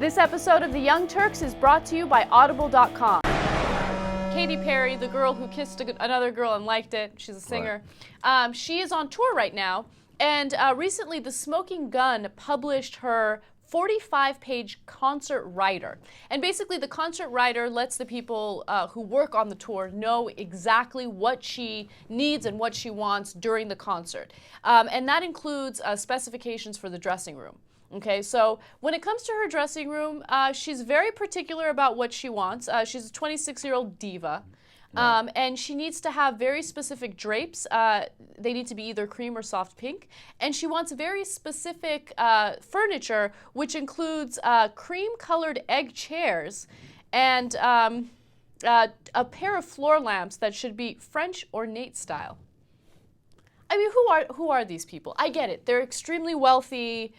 This episode of The Young Turks is brought to you by Audible.com. Katy Perry, the girl who kissed another girl and liked it, she's a singer, she is on tour right now, and recently The Smoking Gun published her 45-page concert rider. And basically the concert rider lets the people who work on the tour know exactly what she needs and what she wants during the concert. And that includes specifications for the dressing room. Okay, so when it comes to her dressing room, she's very particular about what she wants. She's a 26-year-old diva. And she needs to have very specific drapes. They need to be either cream or soft pink. And she wants very specific furniture, which includes cream-colored egg chairs and a pair of floor lamps that should be French ornate style. I mean, who are these people? I get it. They're extremely wealthy.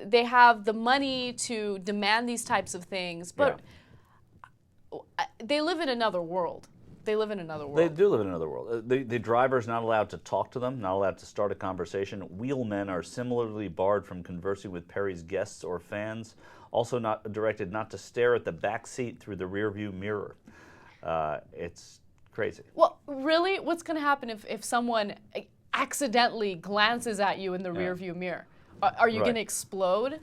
They have the money to demand these types of things, but they live in another world. They live in another world. They do live in another world. The driver's not allowed to talk to them, not allowed to start a conversation. Wheelmen are similarly barred from conversing with Perry's guests or fans. Also not directed not to stare at the back seat through the rearview mirror. It's crazy. Well, really? What's going to happen if someone accidentally glances at you in the rearview mirror? Are you going to explode?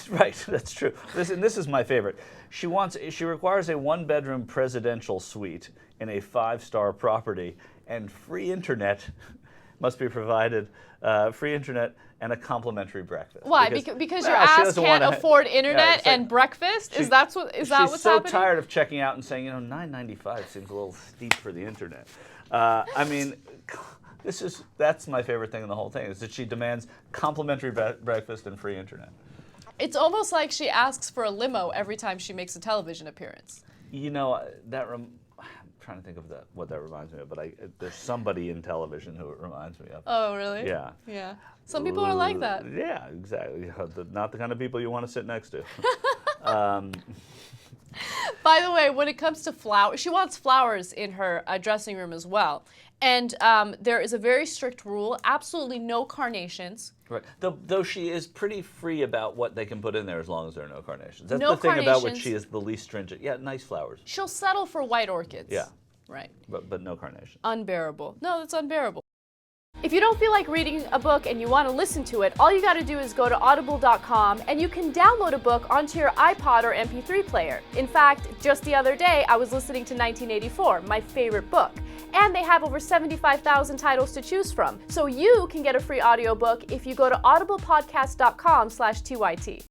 Right, that's true. This is my favorite. She requires a one-bedroom presidential suite in a 5-star property, and free internet must be provided. Free internet and a complimentary breakfast. Why? Because your ass can't afford internet and breakfast? Is that what's happening? She's so tired of checking out and saying, $9.95 seems a little steep for the internet. I mean. That's my favorite thing in the whole thing, is that she demands complimentary breakfast and free internet. It's almost like she asks for a limo every time she makes a television appearance. I'm trying to think of what that reminds me of, but there's somebody in television who it reminds me of. Oh, really? Yeah. Yeah. Some people are like that. Yeah, exactly. Not the kind of people you want to sit next to. By the way, when it comes to flowers, she wants flowers in her dressing room as well. And there is a very strict rule, absolutely no carnations. Right. Though she is pretty free about what they can put in there as long as there are no carnations. That's no the thing carnations. about which she is the least stringent. Yeah, nice flowers. She'll settle for white orchids. Yeah. Right. But no carnations. Unbearable. No, that's unbearable. If you don't feel like reading a book and you want to listen to it, all you got to do is go to Audible.com and you can download a book onto your iPod or MP3 player. In fact, just the other day, I was listening to 1984, my favorite book. And they have over 75,000 titles to choose from. So you can get a free audiobook if you go to audiblepodcast.com/TYT.